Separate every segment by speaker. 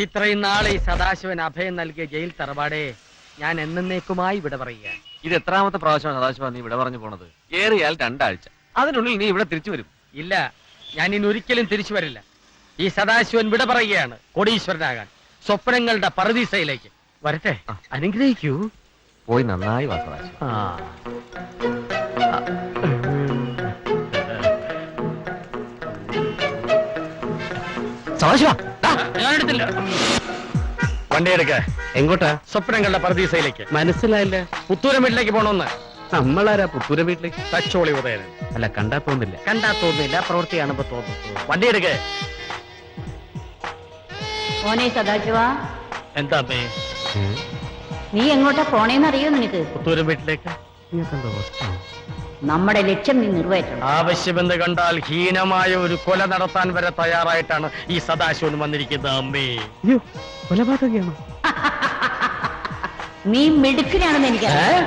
Speaker 1: ഇത്രയും നാളെ ഈ സദാശിവൻ അഭയം നൽകിയ ജയിൽ തറവാടേ ഞാൻ എന്നേക്കുമായി ഇവിടെ പറയുക.
Speaker 2: ഇത് എത്രാമത്തെ പ്രാവശ്യമാണ് സദാശിവ നീ ഇവിടെ പറഞ്ഞു പോണത്? ഏറിയാൽ 2 ആഴ്ച, അതിനുള്ളിൽ നീ ഇവിടെ തിരിച്ചു വരും.
Speaker 1: ഇല്ല, ഞാൻ ഇനി ഒരിക്കലും തിരിച്ചു വരില്ല. ഈ സദാശിവൻ വിട പറയുകയാണ് കോടീശ്വരനാകാൻ, സ്വപ്നങ്ങളുടെ പറുദീസയിലേക്ക്. വരട്ടെ, അനുഗ്രഹിക്കൂ.
Speaker 2: പോയി നന്നായി വാ സദാശിവ.
Speaker 1: സദാശിവ, ഞാൻ എടുത്തില്ല. വണ്ടി എടുക്ക.
Speaker 3: എങ്ങോട്ടാ?
Speaker 1: സ്വപ്നങ്ങളുടെ പറുദീസയിലേക്ക്.
Speaker 3: മനസ്സിലായില്ല.
Speaker 1: പുത്തൂരം വീട്ടിലേക്ക് പോണോന്ന്.
Speaker 3: നമ്മളാരാ പുത്തൂരം വീട്ടിലേക്ക്?
Speaker 1: തച്ചോളി ഉദയനൻ.
Speaker 3: അല്ല, കണ്ടാ തോന്നില്ല.
Speaker 1: കണ്ടാ തോന്നില്ല, പ്രവൃത്തി കാണുമ്പോ തോന്നുന്നു. വണ്ടി എടുക്ക.
Speaker 4: മോനെ സദാശിവ,
Speaker 1: എന്താ അമ്മേ?
Speaker 4: നീ എങ്ങോട്ടാ പോണേന്നറിയോ നിനക്ക്?
Speaker 1: പുത്തൂരം വീട്ടിലേക്ക്.
Speaker 4: നമ്മുടെ ലക്ഷ്യം നീ നിറവേറ്റണം.
Speaker 1: ആവശ്യമെന്ന് കണ്ടാൽ ഹീനമായ ഒരു കൊല നടത്താൻ വരെ തയ്യാറായിട്ടാണ് ഈ സദാശിവൻ വന്നിരിക്കുന്നത്. അമ്മേ,
Speaker 3: കൊലപാതകയാണോ?
Speaker 4: നീ മിടുക്കനാണെന്ന് എനിക്കറിയാം.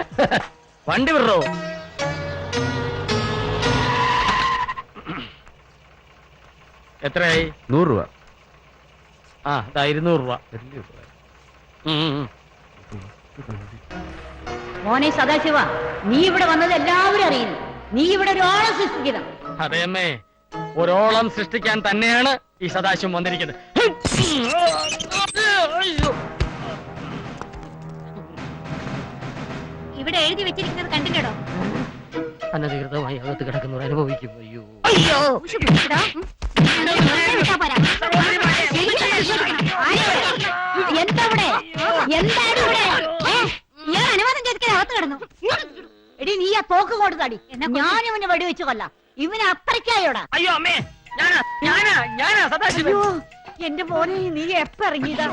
Speaker 1: വണ്ടി വിടറോ. എത്രയായി?
Speaker 3: 100 രൂപ.
Speaker 1: ആ, 200 രൂപ.
Speaker 4: മോനെ സദാശിവ, നീ ഇവിടെ വന്നത് എല്ലാവരും അറിയുന്നു. നീ ഇവിടെ ഒരു ഓളം സൃഷ്ടിക്കണം.
Speaker 1: അതെ അമ്മേ, ഒരോളം സൃഷ്ടിക്കാൻ തന്നെയാണ് ഈ സദാശിവം വന്നിരിക്കുന്നത്.
Speaker 4: ഇവിടെ എഴുതി വെച്ചിരിക്കുന്നത് കണ്ടിട്ടോ?
Speaker 1: അനധികൃതമായി അകത്ത് കിടക്കുന്നവർ അനുഭവിക്കും. അയ്യോ
Speaker 4: അയ്യോ, എന്താ ഇവിടെ? എന്താണ് ഇവിടെ? ഞാൻ അനുവാദം ചോദിക്കാൻ അകത്ത് കിടന്നു. എടി, നീ ആ തോക്ക് കൊടുത്താടി. ഞാൻ ഇവനെ വെടിവെച്ച് കൊല്ലാം. ഇവന് അത്രയ്ക്കായോടാ.
Speaker 1: അയ്യോ അമ്മേ, ഞാനാ സദാശിവൻ.
Speaker 4: അയ്യോ, എന്റെ മോനെ, നീ എപ്പ ഇറങ്ങിയതാ?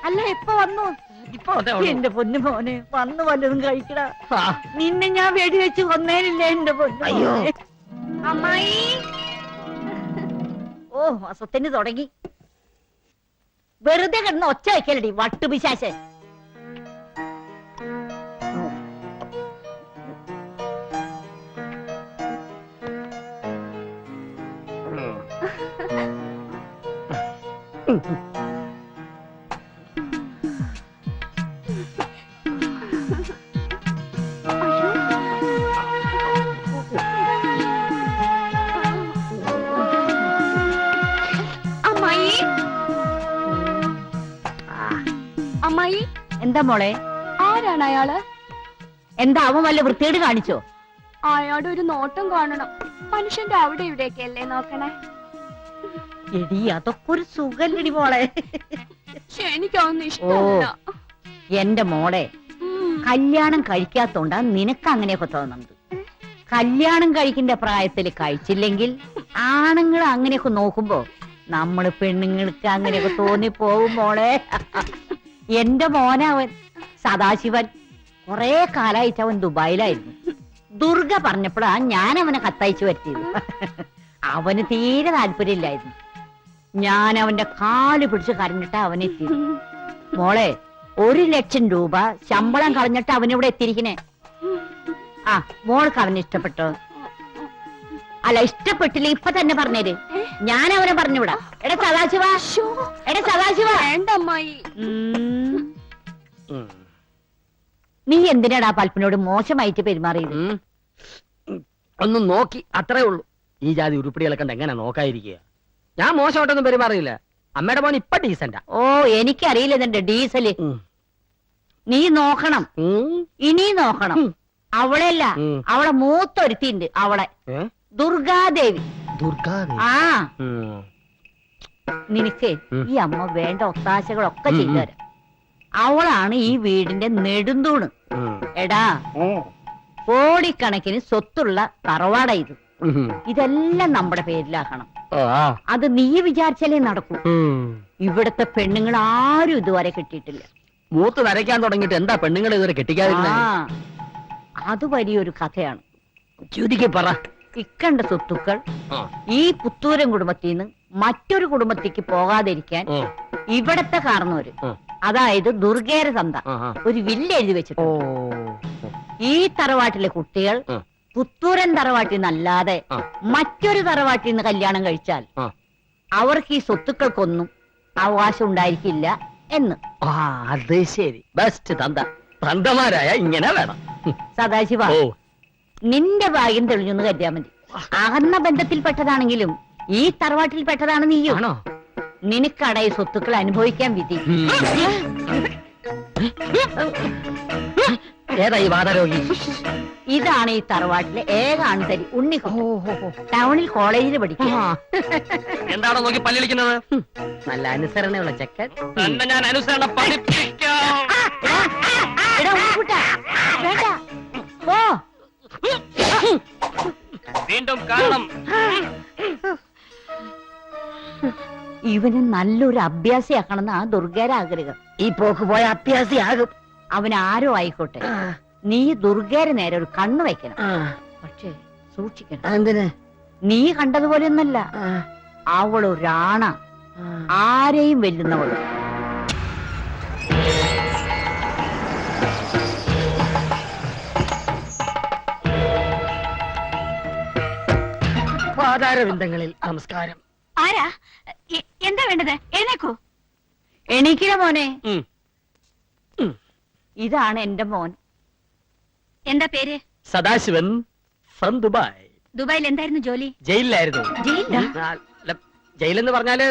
Speaker 4: അല്ല, എപ്പ വന്നു?
Speaker 1: ഇപ്പൊ
Speaker 4: എന്റെ പൊന്നു മോനെ, വന്ന് വല്ലതും കഴിക്കടാ. നിന്നെ ഞാൻ വെടിവെച്ച് കൊന്നേനില്ലേ എന്റെ പൊന്നു? അയ്യോ അമ്മായി. ഓ, അസത്തിന് തുടങ്ങി. വെറുതെ കിടന്ന് ഒച്ച വയ്ക്കലടി വട്ടുപിശാശെ.
Speaker 5: അമ്മായി,
Speaker 4: എന്താ മോളെ?
Speaker 5: ആരാണ് അയാള്?
Speaker 4: എന്താ അവൻ വല്ല വൃത്തിയോട് കാണിച്ചോ?
Speaker 5: അയാളുടെ ഒരു നോട്ടം കാണണം. മനുഷ്യന്റെ അവിടെ ഇവിടെയൊക്കെ അല്ലേ നോക്കണേ?
Speaker 4: എടി, അതൊക്കെ ഒരു സുഖല്ലടി മോളെ.
Speaker 5: എനിക്കൊന്നും ഇഷ്ടമല്ല.
Speaker 4: എന്റെ മോളെ, കല്യാണം കഴിക്കാത്തോണ്ടാ നിനക്ക് അങ്ങനെയൊക്കെ തോന്നുന്നത്. കല്യാണം കഴിക്കേണ്ട പ്രായത്തിൽ കഴിച്ചില്ലെങ്കിൽ ആണുങ്ങൾ അങ്ങനെയൊക്കെ നോക്കുമ്പോ നമ്മള് പെണ്ണുങ്ങൾക്ക് അങ്ങനെയൊക്കെ തോന്നിപ്പോവും മോളെ. എന്റെ മോനവൻ സദാശിവൻ കൊറേ കാലായിട്ട് അവൻ ദുബായിലായിരുന്നു. ദുർഗ പറഞ്ഞപ്പോഴാ ഞാൻ അവനെ കത്തയച്ചു വരുത്തിയത്. അവന് തീരെ താല്പര്യമില്ലായിരുന്നു. ഞാൻ അവന്റെ കാല് പിടിച്ച് കരഞ്ഞിട്ട് അവനെത്തിയത്. മോളെ, 1,00,000 രൂപ ശമ്പളം കളഞ്ഞിട്ട് അവനിവിടെ എത്തിയിരിക്കണേ. ആ, മോൾക്ക് അവന് ഇഷ്ടപ്പെട്ടോ? അല്ല, ഇഷ്ടപ്പെട്ടില്ല ഇപ്പൊ തന്നെ പറഞ്ഞേര്. ഞാൻ അവനെ പറഞ്ഞുവിടാ. എടാ സദാശിവ, എടാ സദാശിവ.
Speaker 5: വേണ്ട അമ്മായി.
Speaker 4: നീ എന്തിനാടാ പൽപ്പിനോട് മോശമായിട്ട് പെരുമാറിയത്?
Speaker 1: ഒന്ന് നോക്കി, അത്രേ ഉള്ളൂ. ഈ ജാതി ഉരുപ്പടികളെ കണ്ട് എങ്ങനെ നോക്കാതിരിക്കുക? ഞാൻ മോശമായിട്ടൊന്നും പെരുമാറിയില്ല. അമ്മയുടെ മോൻ ഇപ്പൊ ഡീസന്റാ.
Speaker 4: ഓ, എനിക്കറിയില്ല നിന്റെ ഡീസല്. നീ നോക്കണം, ഇനി നോക്കണം. അവളെയല്ല, അവളെ മൂത്തൊരുത്തിണ്ട്. അവളെ ദുർഗാദേവി. ആ, നിനക്ക് ഈ അമ്മ വേണ്ട ഒത്താശകളൊക്കെ ചെയ്തുതരാം. അവളാണ് ഈ വീടിന്റെ നെടുന്തൂണ്. എടാ, കോടിക്കണക്കിന് സ്വത്തുള്ള തറവാട ഇത്. ഇതെല്ലാം നമ്മുടെ പേരിലാക്കണം. അത് നീ വിചാരിച്ചാലേ നടക്കൂ. ഇവിടത്തെ പെണ്ണുങ്ങൾ ആരും ഇതുവരെ കിട്ടിയിട്ടില്ല.
Speaker 1: മൂത്ത് നരയ്ക്കാൻ തുടങ്ങിയിട്ട് എന്താ പെണ്ണുങ്ങൾ ഇതുവരെ കെട്ടിക്കാതിരുന്നേ?
Speaker 4: അത് വലിയൊരു കഥയാണ്.
Speaker 1: ചുരുക്കി പറ.
Speaker 4: ഇക്കണ്ട സ്വത്തുക്കൾ ഈ പുത്തൂരൻ കുടുംബത്തിൽ നിന്ന് മറ്റൊരു കുടുംബത്തേക്ക് പോകാതിരിക്കാൻ ഇവിടത്തെ കാരണവര്, അതായത് ദുർഗേര തന്ത, ഒരു വില്ല് എഴുതി വെച്ചിട്ട് ഈ തറവാട്ടിലെ കുട്ടികൾ പുത്തൂരൻ തറവാട്ടിൽ നിന്നല്ലാതെ മറ്റൊരു തറവാട്ടിൽ നിന്ന് കല്യാണം കഴിച്ചാൽ അവർക്ക് ഈ സ്വത്തുക്കൾക്കൊന്നും അവകാശം ഉണ്ടായിരിക്കില്ല എന്ന്.
Speaker 1: ആ അത് ശരി, ബെസ്റ്റ് തന്ത. തന്തമാരായ ഇങ്ങനെ വേണം.
Speaker 4: സദാശിവ,
Speaker 1: ഓ
Speaker 4: നിന്റെ ഭാഗ്യം തെളിഞ്ഞൊന്ന് കരുതിയാ മതി. അകന്ന ബന്ധത്തിൽപ്പെട്ടതാണെങ്കിലും ഈ തറവാട്ടിൽപ്പെട്ടതാണ് നീയും.
Speaker 1: ആണോ?
Speaker 4: നിനക്കടയി സ്വത്തുക്കൾ അനുഭവിക്കാൻ വിധി.
Speaker 1: ഏതാ ഈ വാദരോഗി?
Speaker 4: ഇതാണ് ഈ തറവാട്ടിലെ ഏക ആൺതരി ഉണ്ണിക്കുട്ടൻ. ടൗണിൽ കോളേജിൽ പഠിക്കും.
Speaker 1: എന്താണോ നോക്കി പല്ലിളിക്കുന്നത്? നല്ല അനുസരണയുള്ള ചെക്കൻ. തന്നെ ഞാൻ അനുസരണ പഠിപ്പിക്കാം.
Speaker 4: എടാ ഉണ്ണിക്കുട്ടാ, വേണ്ട പോ.
Speaker 1: വീണ്ടും കാണണം.
Speaker 4: ഇവന് നല്ലൊരു അഭ്യാസിയാക്കണമെന്ന് ആ ദുർഗയുടെ ആഗ്രഹം.
Speaker 1: ഈ പോക്ക് പോയ അത്യാസിയാകും.
Speaker 4: അവൻ ആരോ ആയിക്കോട്ടെ, നീ ദുർഗയുടെ നേരെ ഒരു കണ്ണു വെക്കണം. പക്ഷേ സൂക്ഷിക്കണം.
Speaker 1: എന്തിന്?
Speaker 4: നീ കണ്ടതുപോലെയൊന്നല്ല, അവളൊരാണ, ആരെയും വെല്ലുന്നവള്.
Speaker 1: പാതാരവിന്ദങ്ങളിൽ നമസ്കാരം.
Speaker 5: ആരാ? എന്താ വേണ്ടത്? എഴുന്നേക്കോ.
Speaker 4: എണീക്കില്ല മോനെ.
Speaker 1: ഉം.
Speaker 4: ഇതാണ് എന്റെ മോൻ.
Speaker 5: എന്താ പേര്?
Speaker 1: Sadasivan from Dubai.
Speaker 5: ദുബായിൽ എന്തായിരുന്നു ജോലി?
Speaker 1: ജയിലിലായിരുന്നു.
Speaker 5: ജയിലിലാ?
Speaker 1: ജയിലെന്ന് പറഞ്ഞാല്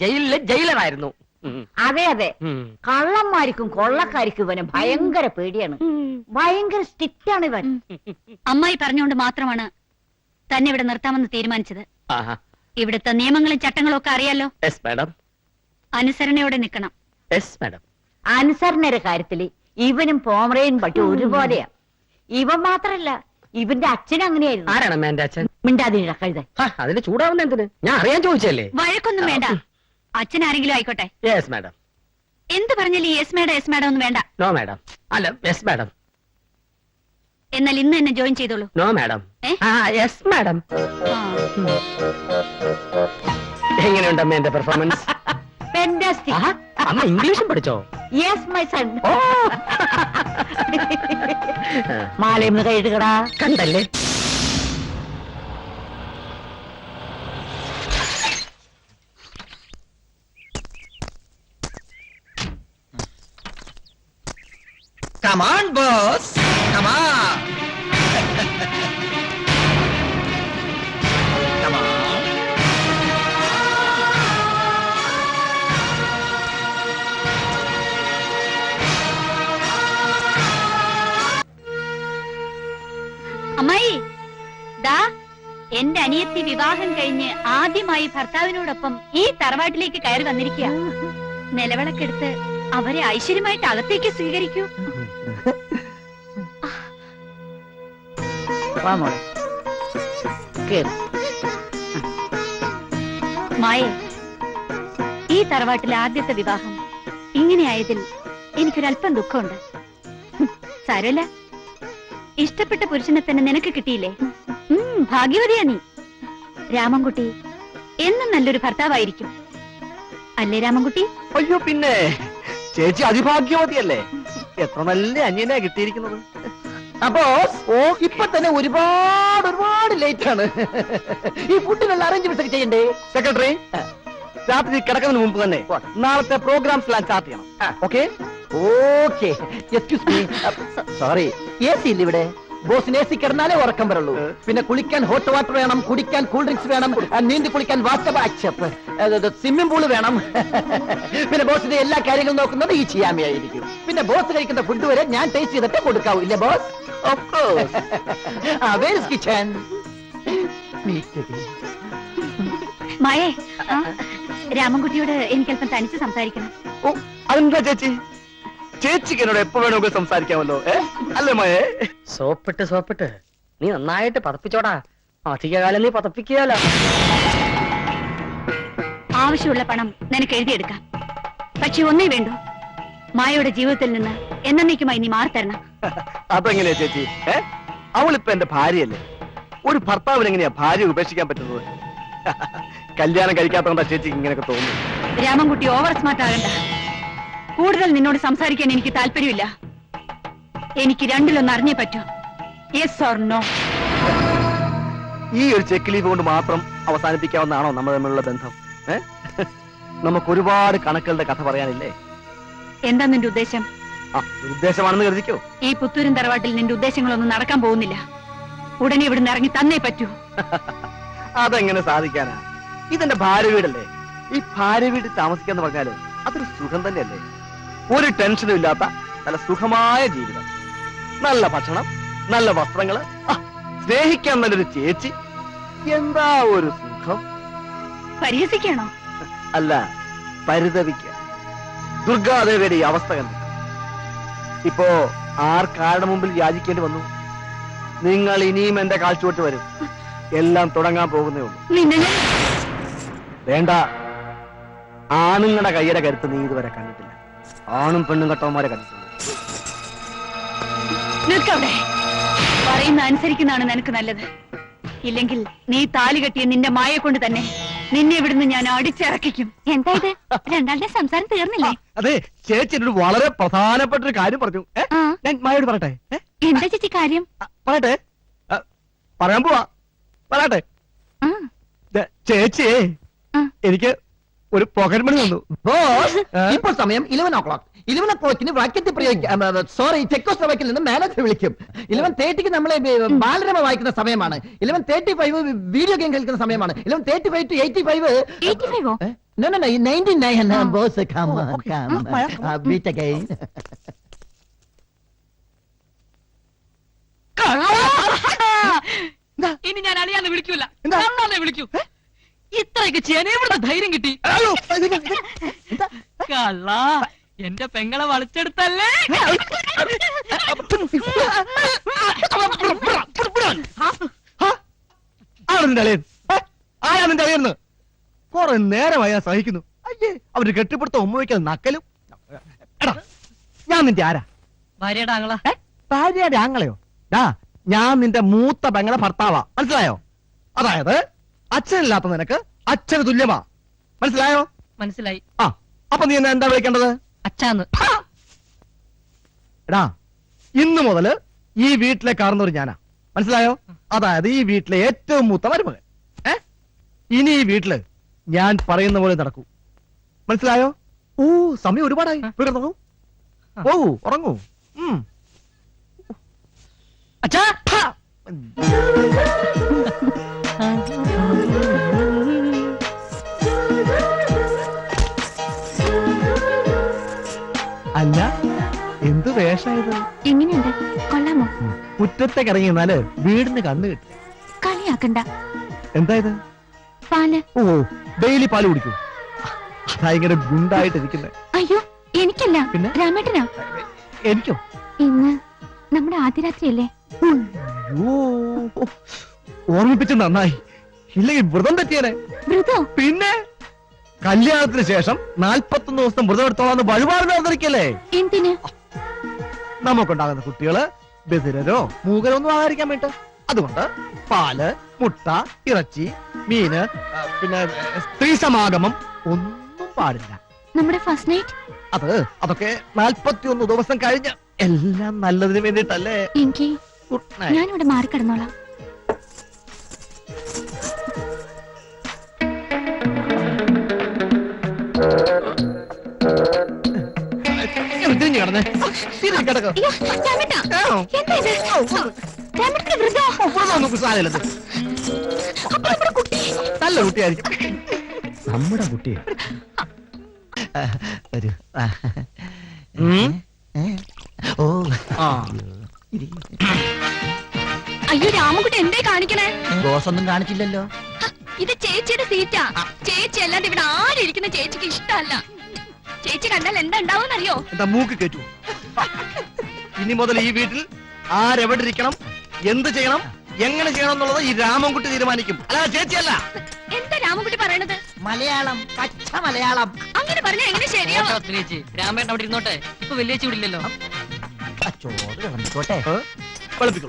Speaker 1: ജയിലിലെ ജയിലറായിരുന്നു.
Speaker 4: അതെ അതെ, കള്ളന്മാർക്കും കൊള്ളക്കാർക്കും ഇവന് ഭയങ്കര പേടിയാണ്. ഭയങ്കര സ്ട്രിക്റ്റ് ആണ് ഇവൻ.
Speaker 5: അമ്മായി പറഞ്ഞുകൊണ്ട് മാത്രമാണ് തന്നെ ഇവിടെ നിർത്താമെന്ന് തീരുമാനിച്ചത്. ഇവിടുത്തെ നിയമങ്ങളും ചട്ടങ്ങളും ഒക്കെ അറിയാലോ.
Speaker 1: Yes madam.
Speaker 5: അനുസരണയോടെ നിൽക്കണം.
Speaker 1: Yes madam.
Speaker 4: അനുസരണയുടെ കാര്യത്തില് ഇവനും പോമറയും പട്ടി ഒരുപോലെയാ. ഇവൻ മാത്രല്ല, ഇവന്റെ അച്ഛൻ അങ്ങനെയായിരുന്നു.
Speaker 1: ആരാണ് എന്റെ അച്ഛൻ?
Speaker 4: മിണ്ടാതിര കഴുത.
Speaker 1: അതിന് ചൂടാവുന്ന എന്തിന്? ഞാൻ അറിയാൻ ചോദിച്ചല്ലേ.
Speaker 5: വഴക്കൊന്നും വേണ്ട. അച്ഛൻ ആരെങ്കിലും ആയിക്കോട്ടെ.
Speaker 1: Yes madam.
Speaker 5: എന്ത് പറഞ്ഞാലും യെസ് മാഡം ഒന്നും വേണ്ട.
Speaker 1: No madam. അല്ല യെസ് മാഡം.
Speaker 5: എന്നാൽ ഇന്ന് തന്നെ ജോയിൻ ചെയ്തോളൂ.
Speaker 1: No madam.
Speaker 5: ഏ?
Speaker 1: Yes madam. എങ്ങനെയുണ്ട് അമ്മ എന്റെ പെർഫോമൻസ്?
Speaker 4: ഫാന്റാസ്റ്റിക്.
Speaker 1: അമ്മ ഇംഗ്ലീഷും പഠിച്ചോ?
Speaker 4: Yes my son. മാലയും കൈയിടുകടാ.
Speaker 1: കണ്ടല്ലേ?
Speaker 6: Come on, boss. Come on. Come on.
Speaker 5: അമ്മായി, ദാ എന്റെ അനിയത്തി വിവാഹം കഴിഞ്ഞ് ആദ്യമായി ഭർത്താവിനോടൊപ്പം ഈ തറവാട്ടിലേക്ക് കയറി വന്നിരിക്കുക. നിലവിളക്കെടുത്ത് അവരെ ഐശ്വര്യമായിട്ട് അകത്തേക്ക് സ്വീകരിക്കൂ.
Speaker 4: വാ മോളെ, കേറ്.
Speaker 5: മായേ, ഈ തറവാട്ടിലെ ആദ്യത്തെ വിവാഹം ഇങ്ങനെയായതിൽ എനിക്കൊരല്പം ദുഃഖമുണ്ട്. സാരമില്ല, ഇഷ്ടപ്പെട്ട പുരുഷനെ തന്നെ നിനക്ക് കിട്ടിയില്ലേ? ഭാഗ്യവതിയാ നീ. രാമൻകുട്ടി എന്നും നല്ലൊരു ഭർത്താവായിരിക്കും, അല്ലേ രാമൻകുട്ടി?
Speaker 6: അയ്യോ പിന്നെ ചേച്ചി അതിഭാഗ്യവതിയല്ലേ. എത്ര നല്ല അന്യനാ കിട്ടിയിരിക്കുന്നത്. അപ്പോ ഇപ്പൊ തന്നെ ഒരുപാട് ലേറ്റ് ആണ്. ഈ ഫുഡിനുള്ള അറേഞ്ച്മെന്റ് ചെയ്യണ്ടേ സെക്രട്ടറി? രാത്രി കിടക്കുന്നതിന് മുമ്പ് തന്നെ നാളത്തെ പ്രോഗ്രാംസ് എല്ലാം സ്റ്റാർട്ട് ചെയ്യണം. Okay okay. Excuse me, sorry, A C ഇല്ല ഇവിടെ. ബോസിന് എ സി കിടന്നാലേ ഉറക്കം വരുള്ളൂ. പിന്നെ കുളിക്കാൻ ഹോട്ട് വാട്ടർ വേണം, കുടിക്കാൻ കൂൾ ഡ്രിങ്ക്സ് വേണം, നീന്തി കുളിക്കാൻ സ്വിമ്മിംഗ് പൂള് വേണം. പിന്നെ ബോസിന്റെ എല്ലാ കാര്യങ്ങളും നോക്കുന്നത് ഈ ചിയാമയായിരിക്കും. പിന്നെ ബോസ് കഴിക്കുന്ന ഫുഡ് വരെ ഞാൻ ടേസ്റ്റ് ചെയ്തിട്ട് കൊടുക്കാവൂ, ഇല്ലേ boss? Of course. Where is kitchen?
Speaker 5: മായേ, രാമൻകുട്ടിയോട് എനിക്കല്പം തനിച്ച് സംസാരിക്കണം.
Speaker 6: ഓ അതെന്താ ചേച്ചി? ചേച്ചിക്ക് എന്നോട് എപ്പോ വേണമെങ്കിൽ സംസാരിക്കാമല്ലോ, അല്ലേ മയേ?
Speaker 1: സോപ്പിട്ട് നീ നന്നായിട്ട് പതപ്പിച്ചോടാ. അധികകാലം നീ പതപ്പിക്കുകയല്ലോ.
Speaker 5: ആവശ്യമുള്ള പണം നിനക്ക് എഴുതിയെടുക്കാം. പക്ഷെ ഒന്നേ വേണ്ടു, മായയുടെ ജീവിതത്തിൽ നിന്ന് എന്നേക്കുമായി നീ മാറിത്തരണം.
Speaker 6: അതെങ്ങനെയാ ചേച്ചി? അവളിപ്പോ എന്റെ ഭാര്യയല്ലേ. ഒരു ഭർത്താവിന് എങ്ങനെയാ ഭാര്യ ഉപേക്ഷിക്കാൻ പറ്റുന്നത്? കല്യാണം കഴിക്കാത്തോണ്ടാ ചേച്ചിക്ക് ഇങ്ങനെയൊക്കെ തോന്നുന്നു.
Speaker 5: രാമൻകുട്ടി ഓവർ സ്മാർട്ട് ആകണ്ട. കൂടുതൽ നിന്നോട് സംസാരിക്കാൻ എനിക്ക് താല്പര്യമില്ല. എനിക്ക് രണ്ടിലൊന്ന് അറിഞ്ഞേ പറ്റൂ, യെസ് ഓർ നോ.
Speaker 6: ഈ ഒരു ചെക്ക് ലീവ് കൊണ്ട് മാത്രം അവസാനിപ്പിക്കാവുന്നതാണോ നമ്മൾ തമ്മിലുള്ള ബന്ധം? നമുക്ക് ഒരുപാട് കണക്കുകളുടെ കഥ പറയാനില്ലേ?
Speaker 5: എന്താ നിന്റെ ഉദ്ദേശം?
Speaker 6: ആ, ഒരു ഉദ്ദേശമാണെന്ന് കരുതിക്കോ.
Speaker 5: ഈ പുത്തൂരും തറവാട്ടിൽ നിന്റെ ഉദ്ദേശങ്ങളൊന്നും നടക്കാൻ പോകുന്നില്ല. ഉടനെ ഇവിടുന്ന് ഇറങ്ങി തന്നേ പറ്റൂ.
Speaker 6: അതെങ്ങനെ സാധിക്കാനാ? ഇതെന്റെ ഭാര്യ വീടല്ലേ. ഈ ഭാര്യ വീട്ടിൽ താമസിക്കാന്ന് പറഞ്ഞാല് അതൊരു സുഖം തന്നെയല്ലേ. ഒരു ടെൻഷനും ഇല്ലാത്ത നല്ല സുഖമായ ജീവിതം, നല്ല ഭക്ഷണം, നല്ല വസ്ത്രങ്ങള്, സ്നേഹിക്കാൻ നല്ലൊരു ചേച്ചി. എന്താ ഒരു സുഖം!
Speaker 5: പരിഹസിക്കാണോ?
Speaker 6: അല്ല, പരിതപിക്കുക. ദുർഗാദേവിയുടെ ഈ അവസ്ഥ കണ്ടു. ഇപ്പോ ആർക്കാരുടെ മുമ്പിൽ യാചിക്കേണ്ടി വന്നു? നിങ്ങൾ ഇനിയും എന്റെ കാഴ്ചവെട്ട് വരും. എല്ലാം തുടങ്ങാൻ പോകുന്നേ ഉള്ളൂ.
Speaker 5: നിന്നെ
Speaker 6: വേണ്ട, ആണുങ്ങളുടെ കയ്യുടെ കരുത്ത് നീ ഇതുവരെ കണ്ടിട്ടില്ല. ആണും പെണ്ണും കെട്ടവന്മാരെ കണ്ടിട്ടുണ്ട്.
Speaker 5: നിൽക്കവിടെ. പറയുന്ന അനുസരിക്കുന്നതാണ് നിനക്ക് നല്ലത്. ഇല്ലെങ്കിൽ നീ താലി കെട്ടിയ നിന്റെ മായെ കൊണ്ട് തന്നെ നിന്നെ ഇവിടുന്ന് ഞാൻ അടിച്ചിറക്കിക്കും. എന്താ ഇത്? രണ്ടാളുടെ സംസാരം തീർന്നില്ലേ?
Speaker 6: അതെ, ചേച്ചി എന്നോട് വളരെ പ്രധാനപ്പെട്ട ഒരു കാര്യം പറഞ്ഞു. ഞാൻ മായോട് പറയട്ടെ?
Speaker 5: എന്താ ചേച്ചി കാര്യം?
Speaker 6: പറയട്ടെ? പറയാൻ പോവാ. പറയട്ടെ? ചേച്ചിയെ എനിക്ക് ഒരു പോക്കറ്റ് മണി തന്നു.
Speaker 7: ഇപ്പോൾ സമയം 11 o'clock. 11 o'clockന് ബ്രാക്കറ്റ് പ്രയോഗിക്കും. സോറി, ചെക്കോസ്ലോവാക്കിൽ നിന്ന് മാനേജർ വിളിക്കും. 11:30 നമ്മളെ ബാലരമ വായിക്കുന്ന സമയമാണ്. 11:35 വീഡിയോ ഗെയിം കളിക്കുന്ന സമയമാണ്. 11:35 to 85.
Speaker 5: 85
Speaker 7: No, 99. Boss, come on. Beat again.
Speaker 8: ഇനി ഞാൻ അളിയാന്ന് വിളിക്കൂല, അണ്ണാന്നേ വിളിക്കൂ. ഇത്രയൊക്കെ ചെയ്യാൻ എവിടെ ധൈര്യം കിട്ടി? കള്ള, എന്റെ പെങ്ങളെ വളച്ചെടുത്തല്ലേ?
Speaker 6: ആരാ നിന്റെ അളിയെന്ന്? കുറെ നേരമായി ഞാൻ സഹിക്കുന്നു. അയ്യേ, അവര് കെട്ടിപ്പിടുത്ത ഉമ്മ വയ്ക്കാൻ നക്കലും. എടാ, ഞാൻ നിന്റെ ആരാ?
Speaker 8: ഭാര്യയുടെ ആങ്ങള.
Speaker 6: ഭാര്യയുടെ ആങ്ങളെയോ? ഞാൻ നിന്റെ മൂത്ത പെങ്ങളെ ഭർത്താവാ. മനസ്സിലായോ? അതായത് അച്ഛനില്ലാത്ത നിനക്ക് അച്ഛന് തുല്യമാ. മനസ്സിലായോ?
Speaker 8: മനസ്സിലായി.
Speaker 6: അപ്പൊ നീ എന്നെ എന്താ വിളിക്കേണ്ടത്?
Speaker 8: അച്ഛാന്ന്.
Speaker 6: എടാ, ഇന്നു മുതല് ഈ വീട്ടിലെ കാരണവർ ഞാനാ. മനസ്സിലായോ? അതായത് ഈ വീട്ടിലെ ഏറ്റവും മൂത്ത മരുമകൻ. ഇനി ഈ വീട്ടില് ഞാൻ പറയുന്ന പോലെ നടക്കൂ. മനസ്സിലായോ? സമയം ഒരുപാടായി. പോകൂ, ഉറങ്ങൂ.
Speaker 8: അച്ഛാ,
Speaker 6: അല്ല, എന്ത് വേഷായത്?
Speaker 5: എങ്ങനെയുണ്ട്? കൊള്ളാമോ?
Speaker 6: മുറ്റത്തേക്ക് ഇറങ്ങിയെന്നാല് വീടിന് കണ്ണു കിട്ടി.
Speaker 5: കളിയാക്കണ്ട.
Speaker 6: എന്താ ഇത്?
Speaker 5: പാല്.
Speaker 6: ഡെയിലി പാല് കുടിക്കൂ. അതാ ഇങ്ങനെ ഗുണ്ടായിട്ടിരിക്കുന്നത്.
Speaker 5: അയ്യോ, എനിക്കല്ല.
Speaker 6: പിന്നെ?
Speaker 5: രാമേട്ടനാ.
Speaker 6: എനിക്കോ?
Speaker 5: ഇന്ന് നമ്മുടെ ആദ്യ രാത്രിയല്ലേ?
Speaker 6: ഓർമ്മിപ്പിച്ച് നന്നായി. ഇല്ലെങ്കിൽ വ്രതം തെറ്റിയനെ.
Speaker 5: വ്രതോ?
Speaker 6: പിന്നെ കല്യാണത്തിന് ശേഷം 41 ദിവസം വ്രതം എടുത്തോളാന്ന് വഴിപാട് നടന്നിരിക്കല്ലേ?
Speaker 5: എന്തിന്?
Speaker 6: നമുക്കുണ്ടാകുന്ന കുട്ടികള് ബധിരരോ മൂകരോ ഒന്നും ആകാതിരിക്കാൻ വേണ്ടി. അതുകൊണ്ട് പാല്, മുട്ട, ഇറച്ചി, മീന്, പിന്നെ സ്ത്രീ സമാഗമം ഒന്നും പാടില്ല.
Speaker 5: നമ്മുടെ ഫസ്റ്റ് നൈറ്റ്?
Speaker 6: അതൊക്കെ 41 ദിവസം കഴിഞ്ഞ് എല്ലാം നല്ലതിന് വേണ്ടിട്ടല്ലേ.
Speaker 5: എനിക്ക്
Speaker 6: ഗുഡ് നൈറ്റ്.
Speaker 5: ഞാനിവിടെ മാറിക്കിടന്നോളാം.
Speaker 6: തിരിഞ്ഞു കിടന്നേ. തിരിഞ്ഞു കിടക്കോ.
Speaker 5: അയ്യോ, രാമേട്ടാ. എന്താ ഇത്? രാമേട്ടന് വ്രതോ?
Speaker 6: നമുക്ക് സാധനമില്ലത്.
Speaker 5: അപ്പൊ നമ്മുടെ കുട്ടി?
Speaker 6: നല്ല കുട്ടിയായിരിക്കും. നമ്മുടെ കുട്ടിയെ
Speaker 7: ഒരു
Speaker 5: അയ്യോ, രാമൻകുട്ടി എന്തേ കാണിക്കണേ?
Speaker 7: ബോസ് ഒന്നും കാണിച്ചില്ലല്ലോ.
Speaker 5: ഇത് ചേച്ചിയുടെ സീറ്റാ. ചേച്ചി അല്ലാണ്ട് ഇവിടെ ആരും ഇരിക്കുന്ന ചേച്ചിക്ക് ഇഷ്ടമല്ല. ചേച്ചി കണ്ടാൽ എന്താ ഉണ്ടാവുമെന്നറിയോ?
Speaker 6: എന്താ മൂക്ക് കേട്ടു? ഇനി മുതൽ ഈ വീട്ടിൽ ആരെവിടെ ഇരിക്കണം, എന്ത് ചെയ്യണം, എങ്ങനെ ചെയ്യണം എന്നുള്ളത് ഈ രാമൻകുട്ടി തീരുമാനിക്കും. അല്ല, ചേച്ചിയല്ല.
Speaker 5: എന്താ രാമൻകുട്ടി പറയണത്?
Speaker 7: മലയാളം, പച്ച മലയാളം.
Speaker 5: അങ്ങനെ പറഞ്ഞാൽ എങ്ങനെ ശരിയാവും?
Speaker 8: ചേച്ചി, രാമേട്ടൻ അവിടെ ഇരുന്നോട്ടെ. ഇപ്പൊ വലിയ ചൂടില്ലല്ലോ.
Speaker 7: ചോറ് കിടന്നിക്കോട്ടെ.
Speaker 6: വെളുപ്പിക്കോ.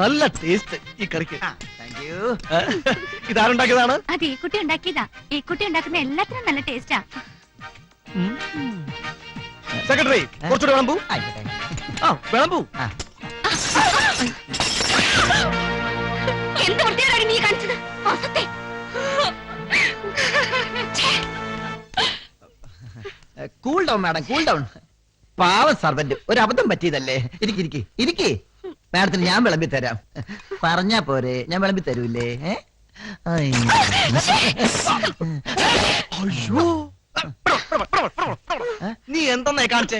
Speaker 6: നല്ല ടേസ്റ്റ് ഈ കറിക്ക്. ഇതാരുണ്ടാക്കിയതാണ്?
Speaker 5: അത് ഈ കുട്ടി ഉണ്ടാക്കിയതാ. ഈ കുട്ടി ഉണ്ടാക്കുന്ന എല്ലാത്തിനും നല്ല ടേസ്റ്റാ.
Speaker 6: സെക്രട്ടറി, കുറച്ചുകൂടെ വിളമ്പൂ. വിളമ്പൂ.
Speaker 5: എന്ത് വൃത്തിയാണ് നീ കാണിച്ചത്?
Speaker 7: Down madam cool down. പാവ സർവന്റ്, ഒരു അബദ്ധം പറ്റിയതല്ലേ. ഇരിക്കി. മാഡത്തിന് ഞാൻ വിളമ്പി തരാം. പറഞ്ഞാ പോരെ, ഞാൻ വിളമ്പി തരൂല്ലേ?
Speaker 6: അയ്യോ, നീ എന്തെന്നാ കാണിച്ചേ?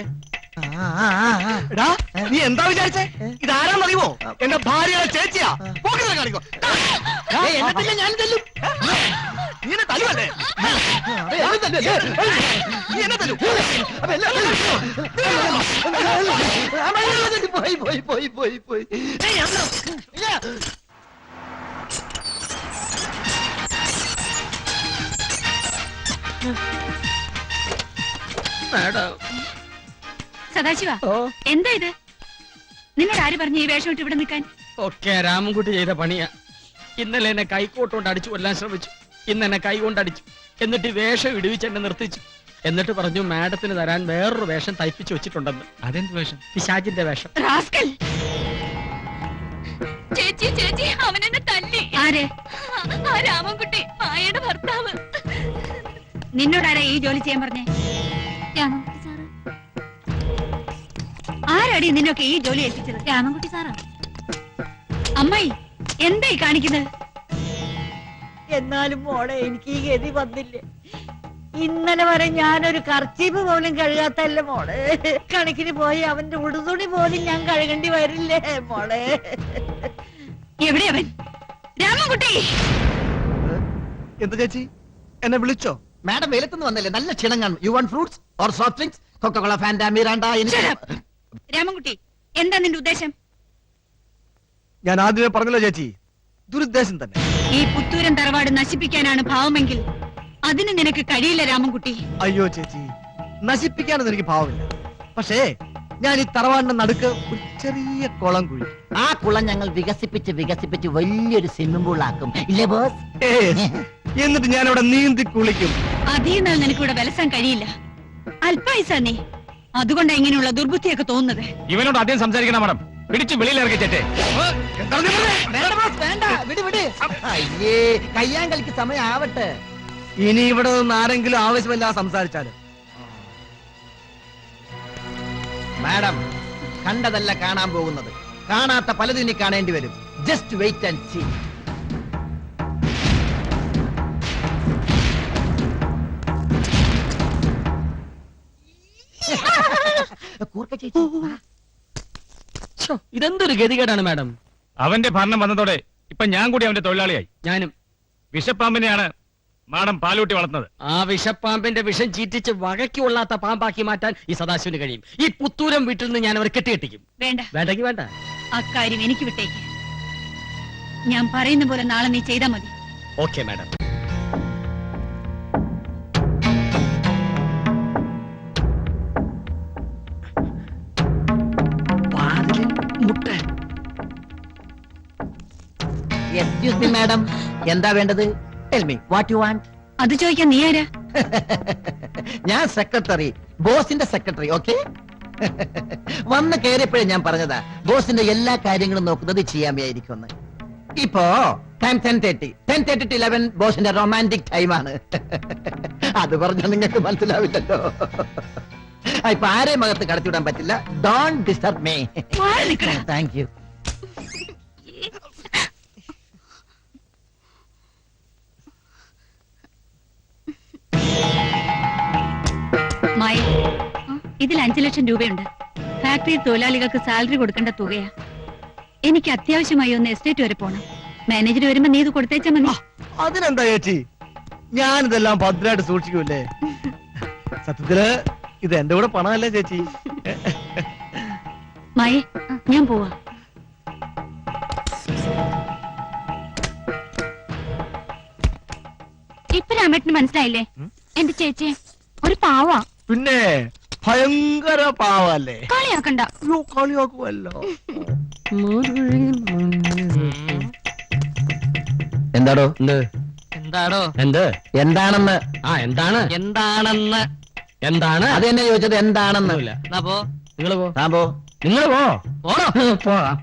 Speaker 6: എടാ, നീ എന്താ വിചാരിച്ചേ? ഇതാരാന്നറിയുമോ? എന്റെ ഭാര്യയുടെ ചേച്ചിയാ. പോക്കറ്റിലെ കാണിക്കോ.
Speaker 7: ഞാൻ തല്ലും.
Speaker 6: നീ എന്നെ തല്ലുവല്ലേ? നീ എന്നെ തല്ലു.
Speaker 7: പോയി.
Speaker 5: സദാശിവ, എന്താ ഇത്? നിന്നോട് ആര് പറഞ്ഞു ഈ വേഷം ഇട്ട് ഇവിടെ നിൽക്കാൻ?
Speaker 1: ഒക്കെ രാമൻകുട്ടി ചെയ്ത പണിയാ. ഇന്നലെ എന്നെ കൈക്കോട്ടുകൊണ്ട് അടിച്ചു കൊല്ലാൻ ശ്രമിച്ചു. ഇന്ന് എന്നെ കൈ കൊണ്ടടിച്ചു. എന്നിട്ട് ഈ വേഷം ഇടിവിച്ച് എന്നെ നിർത്തിച്ചു. എന്നിട്ട് പറഞ്ഞു മാഡത്തിന് തരാൻ വേറൊരു വേഷം തയ്പ്പിച്ചു വെച്ചിട്ടുണ്ടെന്ന്.
Speaker 2: അതെന്ത് വേഷം?
Speaker 1: പിശാചിന്റെ വേഷം.
Speaker 5: റാസ്കൽ! ചേച്ചി അവൻ എന്നെ തല്ലി. ആരെ? ആ രാമൻകുട്ടി, മായയുടെ ഭർത്താവ്. നിന്നോടാരാ ഈ ജോലി ചെയ്യാൻ പറഞ്ഞേ? രാമൻകുട്ടി സാറ്. ആരാടി നിന്നൊക്കെ ഈ ജോലി ഏൽപ്പിച്ചത്? രാമൻകുട്ടി സാറാ. അമ്മായി, എന്തായി കാണിക്കുന്നത്?
Speaker 4: എന്നാലും മോളെ, എനിക്ക് ഈ ഗതി വന്നില്ലേ. ഇന്നലെ വരെ ഞാനൊരു കർച്ചീപ്പ് പോലും കഴുകാത്തല്ലേ മോളെ. കണക്കിന് പോയി അവന്റെ ഉടുതുണി പോലും ഞാൻ കഴുകേണ്ടി വരില്ലേ മോളെ.
Speaker 5: എവിടെ അവൻ? രാമൻകുട്ടി!
Speaker 6: എന്താ ചേച്ചി, എന്നെ വിളിച്ചോ?
Speaker 7: മാഡം വെയിലത്തുനിന്ന് വന്നല്ലേ, നല്ല ക്ഷീണം കാണും. You want fruits or soft drinks? Coca Cola, Fanta, Mirinda.
Speaker 5: Ramankutty, എന്താ നിന്റെ ഉദ്ദേശം?
Speaker 6: ഞാൻ ആദ്യമേ പറഞ്ഞല്ലോ ചേച്ചി, ദുരുദ്ദേശം തന്നെ.
Speaker 5: ഈ പുത്തൂരൻ തറവാട് നശിപ്പിക്കാനാണ് ഭാവമെങ്കിൽ അതിന് നിനക്ക് കഴിയില്ല രാമൻകുട്ടി.
Speaker 6: അയ്യോ ചേച്ചി, നശിപ്പിക്കാനൊന്നും എനിക്ക് ഭാവമില്ല. പക്ഷേ ഞാൻ ഈ തറവാടിന്റെ നടുക്ക് ഒരു ചെറിയ കുളം കുഴി.
Speaker 7: ആ കുളം ഞങ്ങൾ വികസിപ്പിച്ച് വലിയൊരു സ്വിമ്മിംഗ് പൂൾ ആക്കും, ഇല്ലേ ബോസ്?
Speaker 6: എന്നിട്ട് ഞാൻ അവിടെ നീന്തി കുളിക്കും.
Speaker 5: അധികം നാൾ നിനക്ക് ഇവിടെ വിലസാൻ കഴിയില്ല. അല്പായുസ നീ, അതുകൊണ്ടാ ഇങ്ങനെയുള്ള ദുർബുദ്ധിയൊക്കെ തോന്നുന്നത്.
Speaker 2: ഇവനോട് ആദ്യം സംസാരിക്കണം മാഡം. പിടിച്ചു വെളിയിൽ ഇറക്കി ചേട്ടേ.
Speaker 7: വേണ്ട, വിട്. അയ്യേ, കയ്യാങ്കളിക്ക് സമയം ആവട്ടെ.
Speaker 6: ഇനി ഇവിടെ നിന്ന് ആരെങ്കിലും ആവശ്യമില്ല സംസാരിച്ചാലും.
Speaker 7: മാഡം, കണ്ടതല്ല കാണാൻ പോകുന്നത്. കാണാത്ത പലതും ഇനി കാണേണ്ടി വരും. Just wait and see.
Speaker 1: ഇതെന്തൊരു ഗതികേടാണ് മാഡം.
Speaker 2: അവന്റെ ഭരണം വന്നതോടെ ഇപ്പൊ ഞാൻ കൂടി അവന്റെ തൊഴിലാളിയായി.
Speaker 1: ഞാനും.
Speaker 2: വിഷപ്പാമ്പിനെയാണ് മാഡം പാലൂട്ടി വളർത്തുന്നത്.
Speaker 1: ആ വിഷപ്പാമ്പിന്റെ വിഷം ചീറ്റിച്ച് വകയ്ക്ക് കൊള്ളാത്ത പാമ്പാക്കി മാറ്റാൻ ഈ സദാശിവന് കഴിയും. ഈ പുത്തൂരം വീട്ടിൽ നിന്ന് ഞാൻ അവർ കെട്ടിക്കെട്ടിക്കും.
Speaker 5: വേണ്ട,
Speaker 1: വേണ്ടെങ്കിൽ വേണ്ട.
Speaker 5: അക്കാര്യം എനിക്ക് വിട്ടേക്ക്. ഞാൻ പറയുന്ന പോലെ നാളെ നീ ചെയ്താൽ മതി.
Speaker 1: Okay madam.
Speaker 7: Excuse me madam, എന്താ വേണ്ടത്? Tell me what you want.
Speaker 5: അത് ചോദിക്കാൻ നീ ആരാ?
Speaker 7: ഞാൻ സെക്രട്ടറി, ബോസിന്റെ സെക്രട്ടറി. ഓക്കെ. വന്ന് കയറിയപ്പോഴേ ഞാൻ പറഞ്ഞതാ, ബോസിന്റെ എല്ലാ കാര്യങ്ങളും നോക്കുന്നത് ചെയ്യാമെയായിരിക്കും. ഇപ്പോ ടൈം 10:30. 10:30 to 11 ബോസിന്റെ റൊമാൻറ്റിക് ടൈമാണ്. അത് പറഞ്ഞാൽ നിങ്ങൾക്ക് മനസ്സിലാവില്ലല്ലോ. ഇപ്പൊ ആരെയും അകത്ത് കടത്തിവിടാൻ പറ്റില്ല. Don't disturb me. Thank you.
Speaker 5: Maya, ഇതിൽ 5 ലക്ഷം രൂപയുണ്ട്. ഫാക്ടറി തൊഴിലാളികൾക്ക് സാലറി കൊടുക്കേണ്ട തുകയാ. എനിക്ക് അത്യാവശ്യമായി ഒന്ന് എസ്റ്റേറ്റ് വരെ പോണം. മാനേജർ വരുമ്പോ നീ ഇത് കൊടുത്തേച്ചാ മതി.
Speaker 6: അതിനെന്താ ചേച്ചി, ഞാനിതെല്ലാം ഭദ്രമായിട്ട് സൂക്ഷിക്കൂല്ലേ. സത്യത്തില് ഇത് എന്റെ കൂടെ പണമല്ലേ ചേച്ചി.
Speaker 5: മായ, ഞാൻ പോവാ. ഇപ്പൊ രാമേട്ടന് മനസ്സിലായില്ലേ? എന്റെ ചേച്ചി ഒരു പാവാ.
Speaker 6: പിന്നെ ഭയങ്കര പാവല്ലേ.
Speaker 5: കളിയാക്കണ്ട.
Speaker 6: കളിയാക്കുമല്ലോ.
Speaker 7: എന്താടോ?
Speaker 1: എന്താണോ?
Speaker 7: എന്താണെന്ന്.
Speaker 1: എന്താണ്
Speaker 7: അത് തന്നെ ചോദിച്ചത്, എന്താണെന്ന്.
Speaker 1: നിങ്ങൾ പോ.
Speaker 7: താൻ പോ.
Speaker 1: നിങ്ങൾ പോ. പോണോ? പോവാം.